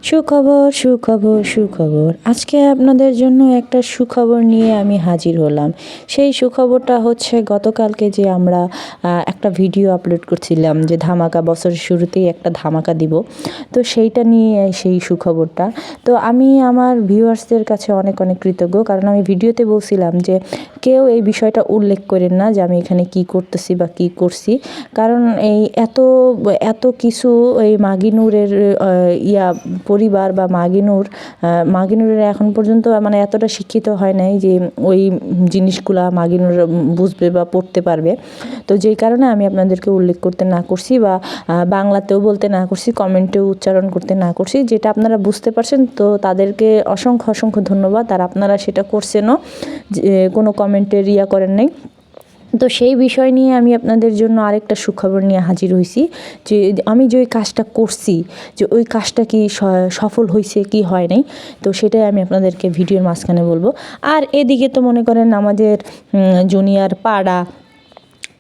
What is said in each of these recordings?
সুখবর সুখবর সুখবর আজকে আপনাদের জন্য একটা সুখবর নিয়ে আমি হাজির হলাম। সেই সুখবরটা হচ্ছে গতকালকে যে আমরা একটা ভিডিও আপলোড করছিলাম যে ধামাকা, বছরের শুরুতেই একটা ধামাকা দিব, তো সেইটা নিয়ে সেই সুখবরটা। তো আমি আমার ভিউয়ার্সদের কাছে অনেক অনেক কৃতজ্ঞ, কারণ আমি ভিডিওতে বলছিলাম যে কেউ এই বিষয়টা উল্লেখ করেন না যে আমি এখানে কি করতেছি বা কি করছি, কারণ এই এত এত কিছু এই মাগিনুরের পরিবার বা মাগিনুরের এখন পর্যন্ত মানে এতটা শিক্ষিত হয় নাই যে ওই জিনিসগুলা মাগিনুর বুঝবে বা পড়তে পারবে। তো যেই কারণে আমি আপনাদেরকে উল্লেখ করতে না করছি বা বাংলাতেও বলতে না করছি, কমেন্টেও উচ্চারণ করতে না করছি, যেটা আপনারা বুঝতে পারছেন। তো তাদেরকে অসংখ্য অসংখ্য ধন্যবাদ। আর আপনারা সেটা করছেনও, যে কোনো কমেন্টের করেন নাই। তো সেই বিষয় নিয়ে আমি আপনাদের জন্য আরেকটা সুখবর নিয়ে হাজির হয়েছি, যে আমি যে ওই কাজটা করছি, যে ওই কাজটা কি সফল হয়েছে কি হয় নাই, তো সেটাই আমি আপনাদেরকে ভিডিওর মাঝখানে বলবো। আর এদিকে তো মনে করেন আমাদের জুনিয়র পাড়া,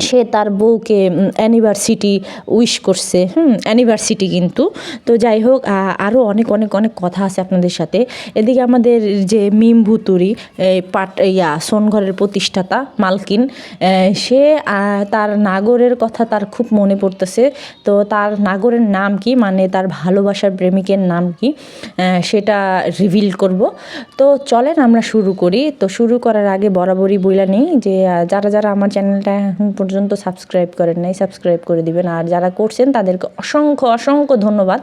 সে তার বউকে অ্যানিভার্সিটি উইশ করছে, অ্যানিভার্সিটি কিন্তু। তো যাই হোক, আরও অনেক অনেক অনেক কথা আছে আপনাদের সাথে। এদিকে আমাদের যে মিম ভুতুরি সোনঘরের প্রতিষ্ঠাতা মালকিন, সে তার নাগরের কথা তার খুব মনে পড়তেছে। তো তার নাগরের নাম কি, মানে তার ভালোবাসার প্রেমিকের নাম কি, সেটা রিভিল করব। তো চলেন আমরা শুরু করি। তো শুরু করার আগে বরাবরই বইলা নিই যে যারা যারা আমার চ্যানেলটা এখন পর্যন্ত সাবস্ক্রাইব করেন নাই, সাবস্ক্রাইব করে দিবেন। আর যারা করছেন তাদেরকে অসংখ্য অসংখ্য ধন্যবাদ।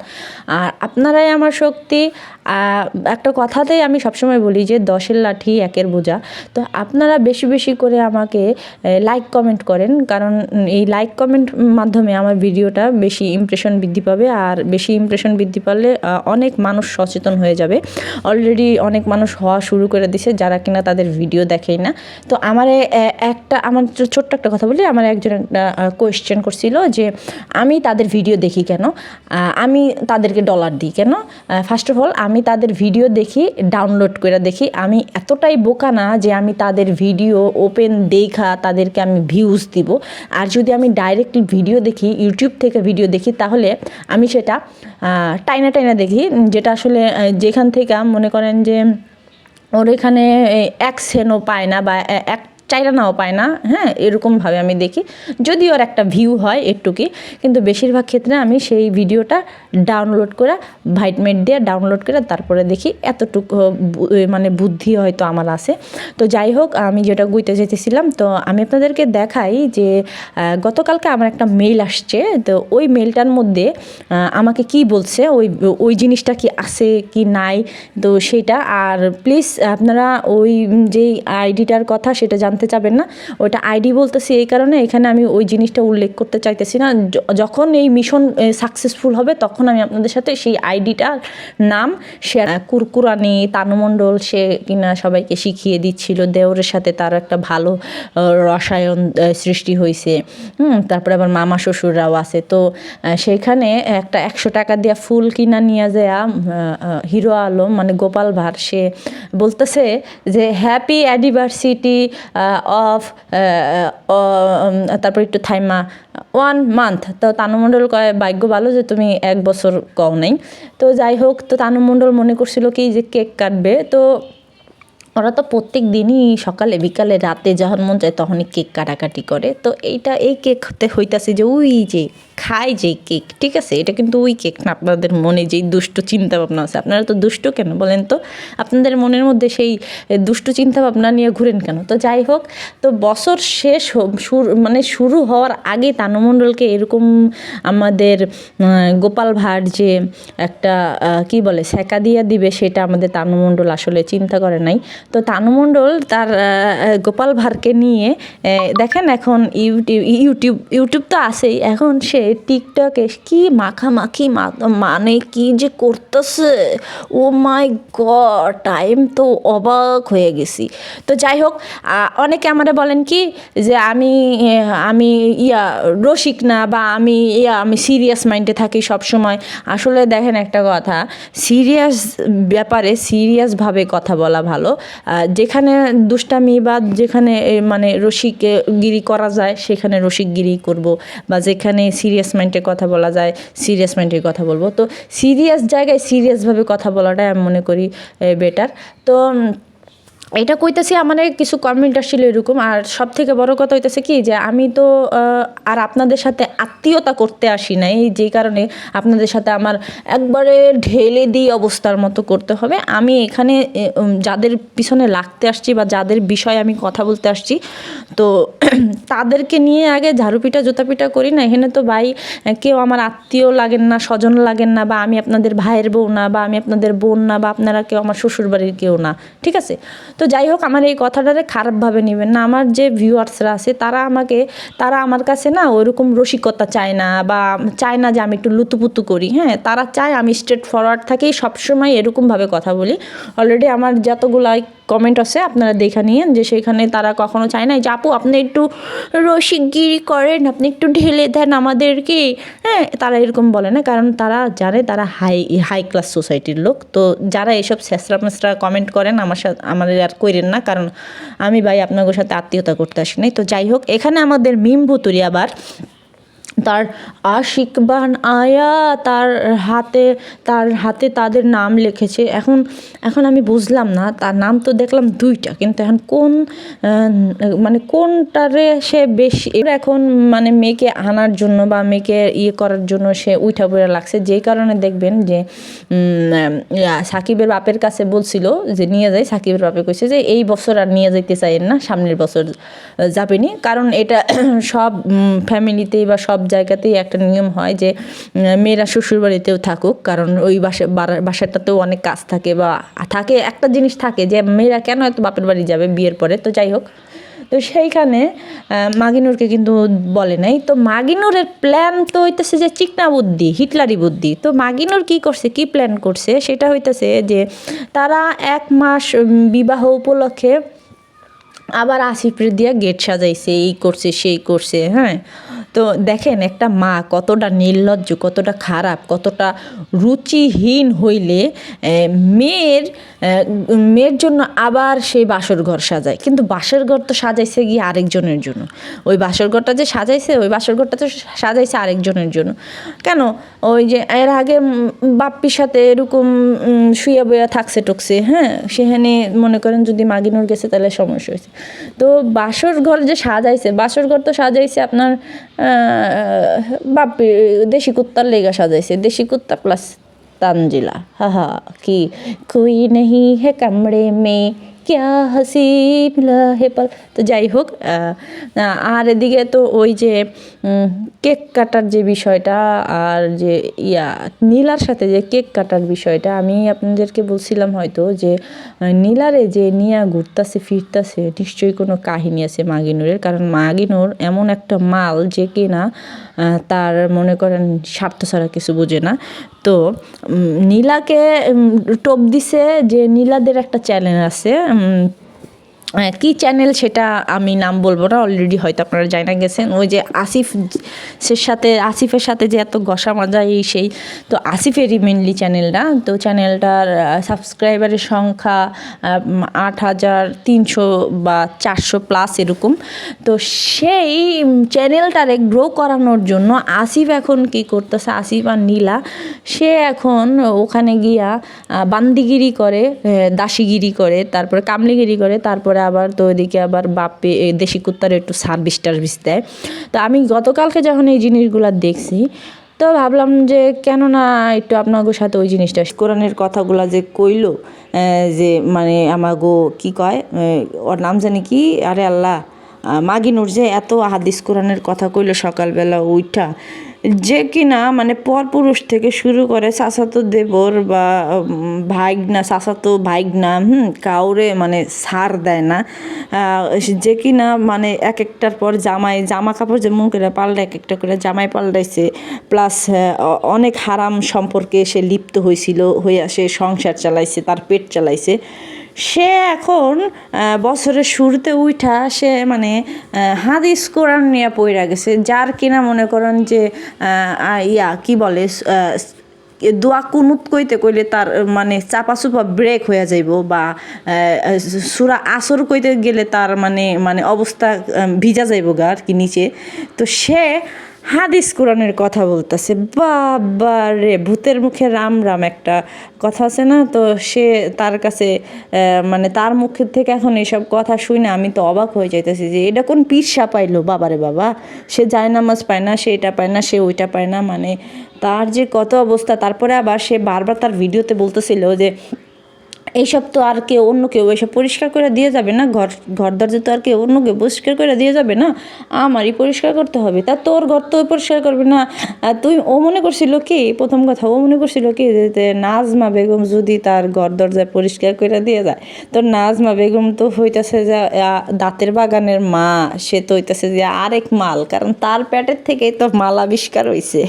আর আপনারাই আমার শক্তি। একটা কথাতেই আমি সবসময় বলি যে 10-এর লাঠি 1-এর বোঝা। তো আপনারা বেশি বেশি করে আমাকে লাইক কমেন্ট করেন, কারণ এই লাইক কমেন্ট মাধ্যমে আমার ভিডিওটা বেশি ইমপ্রেশন বৃদ্ধি পাবে। আর বেশি ইমপ্রেশন বৃদ্ধি পারলে অনেক মানুষ সচেতন হয়ে যাবে। অলরেডি অনেক মানুষ হওয়া শুরু করে দিছে যারা কিনা তাদের ভিডিও দেখেই না। তো আমার ছোট্ট একটা কথা বলি, আমার একজন একটা কোয়েশ্চেন করছিল যে আমি তাদের ভিডিও দেখি কেন, আমি তাদেরকে ডলার দিই কেন। ফার্স্ট অফ অল, আমি তাদের ভিডিও দেখি, ডাউনলোড করে দেখি। আমি এতটাই বোকা না যে আমি তাদের ভিডিও ওপেন দেখা তাদেরকে আমি ভিউজ দিব। আর যদি আমি ডাইরেক্ট ভিডিও দেখি, ইউটিউব থেকে ভিডিও দেখি, তাহলে আমি সেটা টাইনা টাইনা দেখি, যেটা আসলে যেখান থেকে মনে করেন যে ওর এখানে 1 সেন্টও পায় না বা 1 চাইরানাও পায় না, এরকমভাবে আমি দেখি। যদি ওর একটা ভিউ হয় একটুকি, কিন্তু বেশিরভাগ ক্ষেত্রে আমি সেই ভিডিওটা ডাউনলোড করে ভাইটমেট দিয়ে ডাউনলোড করে তারপরে দেখি। এতটুকু মানে বুদ্ধি হয়তো আমার আছে। তো যাই হোক, আমি যেটা গুইতে যেতেছিলাম, তো আমি আপনাদেরকে দেখাই যে গতকালকে আমার একটা মেইল আসছে। তো ওই মেইলটার মধ্যে আমাকে কি বলছে, ওই জিনিসটা কি আছে কি নাই, তো সেটা। আর প্লিজ আপনারা ওই যেই আইডিটার কথা সেটা জানতে চাবেন না। ওইটা আইডি বলতেছি এই কারণে, এখানে আমি ওই জিনিসটা উল্লেখ করতে চাইতেছি না। যখন এই মিশন সাকসেসফুল হবে তখন আমি আপনাদের সাথে সেই আইডিটার নাম শেয়ার। কুরকুরানি তানুমণ্ডল, সে কিনা সবাইকে শিখিয়ে দিচ্ছিল, দেওরের সাথে তার একটা ভালো রসায়ন সৃষ্টি হয়েছে। তারপরে আবার মামা শ্বশুররাও আছে। তো সেইখানে একটা 100 টাকা দিয়া ফুল কিনা নিয়ে যায় হিরো আলম, মানে গোপাল ভাঁড়, সে বলতেছে যে হ্যাপি অ্যানিভার্সিটি অফ, তারপর একটু থাইমা 1 মান্থ। তো তানুমণ্ডল কয় ভাগ্য ভালো যে তুমি 1 বছর কও নাই। তো যাই হোক, তো তানুমণ্ডল মনে করছিল কি যে কেক কাটবে। তো ওরা তো প্রত্যেক দিনই সকালে বিকালে রাতে যখন মন চায় তখনই কেক কাটাকাটি করে। তো এই কেক হইতাছে যে ওই যে খায় যে কেক, ঠিক আছে, এটা কিন্তু ওই কেক না। আপনাদের মনে যেই দুষ্টু চিন্তা ভাবনা আছে, আপনারা তো দুষ্ট কেন বলেন তো? আপনাদের মনের মধ্যে সেই দুষ্টু চিন্তা ভাবনা নিয়ে ঘুরেন কেন? তো যাই হোক, তো বছর শেষ মানে শুরু হওয়ার আগে তানুমণ্ডলকে এরকম আমাদের গোপাল ভাঁড় যে একটা কি বলে সেকা দিয়া দিবে, সেটা আমাদের তানুমণ্ডল আসলে চিন্তা করে নাই। তো তানুমণ্ডল তার গোপাল ভাঁড়কে নিয়ে দেখেন, এখন ইউটিউব তো আছেই, এখন সে টিকটকে কি মাখামাখি মানে কি যে করতেছে, ও মাই গড, টাইম তো অবাক হয়ে গেছি। তো যাই হোক, অনেকে আমারে বলেন কি যে আমি রসিক না, বা আমি সিরিয়াস মাইন্ডে থাকি সব সময়। আসলে দেখেন একটা কথা, সিরিয়াস ব্যাপারে সিরিয়াসভাবে কথা বলা ভালো। যেখানে দুষ্টামি বা যেখানে মানে রসিকগিরি করা যায় সেখানে রসিকগিরি করব, বা যেখানে সিরিয়াস মাইন্ডে কথা বলা যায় সিরিয়াস মাইন্ডে কথা বলবো। তো সিরিয়াস জায়গায় সিরিয়াসভাবে কথা বলাটাই আমি মনে করি বেটার। তো এটা কইতেছি আমার কিছু কমেন্ট আসছিল এরকম। আর সব থেকে বড় কথা হইতেছে কি, যে আমি তো আর আপনাদের সাথে আত্মীয়তা করতে আসি নাই, যেই কারণে আপনাদের সাথে আমার একবারে ঢেলে দিই অবস্থার মতো করতে হবে। আমি এখানে যাদের পিছনে লাগতে আসছি বা যাদের বিষয়ে আমি কথা বলতে আসছি, তো তাদেরকে নিয়ে আগে ঝাড়ুপিটা জুতাপিটা করি না। এখানে তো ভাই কেউ আমার আত্মীয় লাগেন না, স্বজন লাগেন না, বা আমি আপনাদের ভাইয়ের বউ না, বা আমি আপনাদের বোন না, বা আপনারা কেউ আমার শ্বশুরবাড়ির কেউ না, ঠিক আছে? তো যাই হোক, আমার এই কথাটারে খারাপভাবে নেবেন না। আমার যে ভিউয়ার্সরা আছে তারা আমার কাছে না ওইরকম রসিকতা চায় না, বা চায় না যে আমি একটু লুতুপুতু করি। হ্যাঁ, তারা চায় আমি স্ট্রেট ফরওয়ার্ড থাকি, সবসময় এরকমভাবে কথা বলি। অলরেডি আমার যতগুলো কমেন্ট আছে আপনারা দেখে নিয়েন, যে সেখানে তারা কখনো চায় না যে আপু আপনি একটু রসিকগিরি করেন, আপনি একটু ঢেলে দেন আমাদেরকে। হ্যাঁ, তারা এরকম বলে না, কারণ তারা জানে তারা হাই ক্লাস সোসাইটির লোক। তো যারা এসব ছেঁচড়া মেচড়া কমেন্ট করেন আমাদের আর কইরেন না, কারণ আমি ভাই আপনাদের সাথে আত্মীয়তা করতে আসি নাই। তো যাই হোক, এখানে আমাদের মিম ভুতুরি আবার তার আশিক বান আয়া তার হাতে তাদের নাম লিখেছে। এখন আমি বুঝলাম না, তার নাম তো দেখলাম দুইটা, কিন্তু এখন মানে কোনটারে সে বেশি এখন মানে মেয়েকে আনার জন্য বা মেয়েকে করার জন্য সে উঠা পড়ে লাগছে। যেই কারণে দেখবেন যে সাকিবের বাপের কাছে বলছিল যে নিয়ে যায়, সাকিবের বাপে কইছে যে এই বছর আর নিয়ে যাইতে চাইেন না, সামনের বছর যাবেনি। কারণ এটা সব ফ্যামিলিতেই বা সব জায়গাতেই একটা নিয়ম হয় যে মেয়েরা শ্বশুরবাড়িতেও থাকুক, কারণ ওই বাসাটাতেও অনেক কাজ থাকে, বা থাকে একটা জিনিস থাকে যে মেয়েরা কেন এত বাপের বাড়ি যাবে বিয়ের পরে। তো যাই হোক, তো সেইখানে মাগিনুরকে কিন্তু বলে নাই। তো মাগিনুরের প্ল্যান তো হইতেছে যে চিকনা বুদ্ধি, হিটলারি বুদ্ধি। তো মাগিনুর কি করছে, কি প্ল্যান করছে, সেটা হইতেছে যে তারা 1 মাস বিবাহ উপলক্ষে আবার আসিফের দিয়া গেট সাজাইছে, এই করছে সেই করছে। হ্যাঁ, তো দেখেন একটা মা কতটা নির্লজ্জ, কতটা খারাপ, কতটা রুচিহীন হইলে মেয়ের জন্য আবার সেই বাসর ঘর সাজায়। কিন্তু বাসর ঘর তো সাজাইছে গিয়ে আরেকজনের জন্য। ওই বাসর ঘরটা যে সাজাইছে, ওই বাসর ঘরটা তো সাজাইছে আরেকজনের জন্য। কেন? ওই যে এর আগে বাপ্পির সাথে এরকম শুয়ে বইয়া থাকছে টকছে। হ্যাঁ, সেখানে মনে করেন যদি মাগিনুর গেছে তাহলে সমস্যা হয়েছে। তো বাসর ঘর যে সাজাইছে, বাসর ঘর তো সাজাইছে আপনার বাপ্পি দেশি কুত্তার লেগা সাজাইছে, দেশি কুত্তা প্লাস তানজিলা। হা কি কোই নেহি হে কামড়ে মে ক্যা হাসি মিলা হে পল। তো যাই হোক, আর এদিকে তো ওই যে কেক কাটার যে বিষয়টা, আর যে নীলার সাথে যে কেক কাটার বিষয়টা, আমি আপনাদেরকে বলছিলাম হয়তো যে নীলারে যে নিয়া ঘুরতাছে ফিরতাছে, নিশ্চয়ই কোনো কাহিনী আছে মাগিনুরের। কারণ মাগিনুর এমন একটা মাল যে কিনা তার মনে করেন স্বার্থ ছাড়া কিছু বোঝে না। তো নীলাকে টোপ দিছে যে নীলাদের একটা চ্যানেল আছে, কী চ্যানেল সেটা আমি নাম বলবো না, অলরেডি হয়তো আপনারা জানা গেছেন। ওই যে আসিফের সাথে যে এত ঘষা মাজা এই সেই, তো আসিফেরই মেনলি চ্যানেলটা। তো চ্যানেলটার সাবস্ক্রাইবারের সংখ্যা 8,300 বা 400 প্লাস এরকম। তো সেই চ্যানেলটারে গ্রো করানোর জন্য আসিফ এখন কি করতেছে, আসিফ আর নীলা, সে এখন ওখানে গিয়া বান্দিগিরি করে, দাসিগিরি করে, তারপরে কামলিগিরি করে, তারপরে আবার তো ওইদিকে আবার বাপে দেশি কুত্তার একটু সার্ভিস টার্ভিস দেয়। তো আমি গতকালকে যখন এই জিনিসগুলো দেখছি, তো ভাবলাম যে কেন না একটু আপনাদের সাথে ওই জিনিসটা কোরআনের কথাগুলো যে কইলো, যে মানে আমাগো কি কয় ওর নাম জানি কি, আরে আল্লাহ, মাগিনুর যে এত হাদিস কোরআনের কথা কইলো সকালবেলা উইঠা, যে কিনা মানে পরপুরুষ থেকে শুরু করে চাচাতো দেবর বা ভাইগনা, চাচাতো ভাইগনা কাউরে মানে ছাড় দেয় না। যে কিনা মানে এক একটার পর জামা কাপড় যেমন করে পাল্টা, এক একটা করে জামাই পাল্টাইছে, প্লাস অনেক হারাম সম্পর্কে সে লিপ্ত হইয়া সে সংসার চালাইছে, তার পেট চালাইছে। সে এখন বছরের শুরুতে উঠা সে মানে হাদিস কোরআন নিয়ে পইরা গেছে, যার কিনা মনে করেন যে কি বলে দোয়া কুনুত কইতে কইলে তার মানে চাপা চুপা ব্রেক হয়ে যাইব, বা সূরা আসর কইতে গেলে তার মানে অবস্থা ভিজা যাইব গা আর কি নিচে। তো সে হাদিস কোরআনের কথা বলতেছে, বাবা রে, ভূতের মুখে রাম রাম একটা কথা আছে না? তো সে তার কাছে মানে তার মুখের থেকে এখন এইসব কথা শুনে আমি তো অবাক হয়ে যাইতেছি যে এটা কোন পীরসা পাইলো বাবারে বাবা। সে জায়নামাজ পায় না, সে এটা পায় না, সে ওইটা পায় না, মানে তার যে কত অবস্থা। তারপরে আবার সে বারবার তার ভিডিওতে বলতেছিল যে এইসব তো আর কেউ অন্য কেউ এসব পরিষ্কার করে দিয়ে যাবে না, ঘর দরজা তো আর কেউ অন্য কেউ পরিষ্কার করে দিয়ে যাবে না, আমারই পরিষ্কার করতে হবে। তা তোর ঘর তো পরিষ্কার করবে না তুই। ও মনে করছিল কি, প্রথম কথা ও মনে করছিল কি যে নাজমা বেগম যদি তার ঘর দরজা পরিষ্কার করে দিয়ে যায়, তো নাজমা বেগম তো হইতেছে যে দাঁতের বাগানের মা, সে তো হইতেছে যে আরেক মাল, কারণ তার পেটের থেকেই তো মাল আবিষ্কার হয়েছে।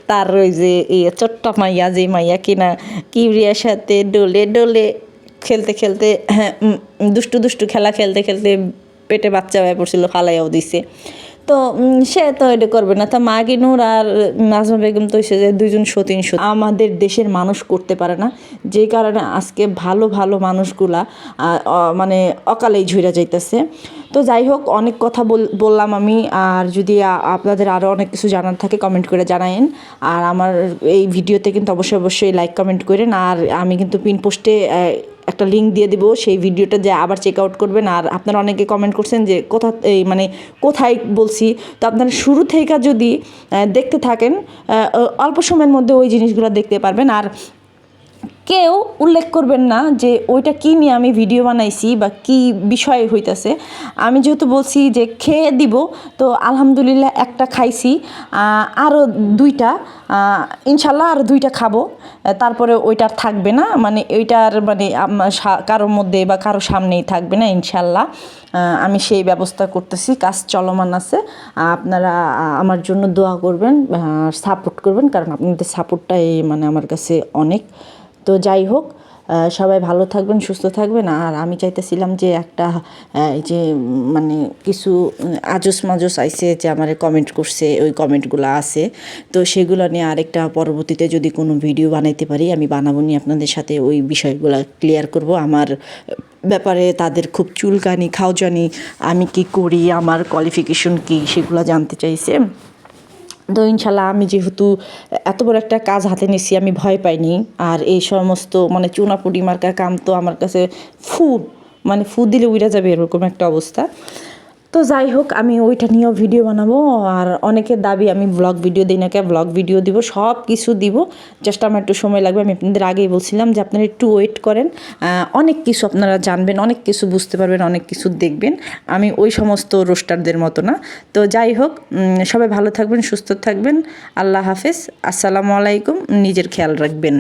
তার ওই যে ছোট্ট মাইয়া, যে মাইয়া কিনা কিবরিয়ার সাথে ডোলে ডোলে খেলতে খেলতে, হ্যাঁ, দুষ্টু দুষ্টু খেলা খেলতে খেলতে পেটে বাচ্চা হয়ে পড়ছিল, ফালাইয়াও দিছে। তো সে তো এটা করবে না। তা মাগিনুর আর নাজমা বেগম তো হয়েছে যে দুইজন সতীন। আমাদের দেশের মানুষ করতে পারে না, যে কারণে আজকে ভালো ভালো মানুষগুলা মানে অকালেই ঝইরা যাইতেছে। তো যাই হোক, অনেক কথা বললাম আমি। আর যদি আপনাদের আরও অনেক কিছু জানার থাকে কমেন্ট করে জানায়েন। আর আমার এই ভিডিওতে কিন্তু অবশ্যই লাইক কমেন্ট করেন। আর আমি কিন্তু পিন পোস্টে একটা লিঙ্ক দিয়ে দিব, সেই ভিডিওটা যে আবার চেক আউট করবেন। আর আপনারা অনেকে কমেন্ট করছেন যে কোথায় বলছি, তো আপনারা শুরু থেকে যদি দেখতে থাকেন অল্প সময়ের মধ্যে ওই জিনিসগুলো দেখতে পারবেন। আর কেউ উল্লেখ করবেন না যে ওইটা কী নিয়ে আমি ভিডিও বানাইছি বা কী বিষয় হইতেছে। আমি যেহেতু বলছি যে খেয়ে দিব, তো আলহামদুলিল্লাহ একটা খাইছি, আরও 2টা ইনশাল্লাহ আরও 2টা খাবো। তারপরে ওইটার থাকবে না, মানে ওইটার মানে কারোর মধ্যে বা কারো সামনেই থাকবে না ইনশাল্লাহ। আমি সেই ব্যবস্থা করতেছি, কাজ চলমান আছে। আপনারা আমার জন্য দোয়া করবেন, সাপোর্ট করবেন, কারণ আপনাদের সাপোর্টটাই মানে আমার কাছে অনেক। তো যাই হোক, সবাই ভালো থাকবেন, সুস্থ থাকবেন। আর আমি চাইতেছিলাম যে একটা এই যে মানে কিছু আজস মাজস আইসে যে আমার কমেন্ট করছে, ওই কমেন্টগুলো আছে, তো সেগুলো নিয়ে আরেকটা পরবর্তীতে যদি কোনো ভিডিও বানাইতে পারি আমি বানাবো নি, আপনাদের সাথে ওই বিষয়গুলো ক্লিয়ার করব। আমার ব্যাপারে তাদের খুব চুলকানি খাওজানি, আমি কি করি, আমার কোয়ালিফিকেশন কি, সেগুলো জানতে চাইছে। তো ইনশাল্লাহ আমি যেহেতু এত বড় একটা কাজ হাতে নিয়েছি, আমি ভয় পাইনি। আর এই সমস্ত মানে চুনাপুটি মার্কার কাম তো আমার কাছে ফু দিলে উড়ে যাবে এরকম একটা অবস্থা। তো যাই হোক, আমি ওইটা নিয়েও ভিডিও বানাবো। আর অনেকের দাবি আমি ব্লগ ভিডিও দিই না, কে ব্লগ ভিডিও দিব, সব কিছু দিব, জাস্ট আমার একটু সময় লাগবে। আমি আপনাদের আগেই বলছিলাম যে আপনারা একটু ওয়েট করেন, অনেক কিছু আপনারা জানবেন, অনেক কিছু বুঝতে পারবেন, অনেক কিছু দেখবেন। আমি ওই সমস্ত রোস্টারদের মতো না। তো যাই হোক, সবাই ভালো থাকবেন, সুস্থ থাকবেন। আল্লাহ হাফেজ, আসসালামু আলাইকুম, নিজের খেয়াল রাখবেন।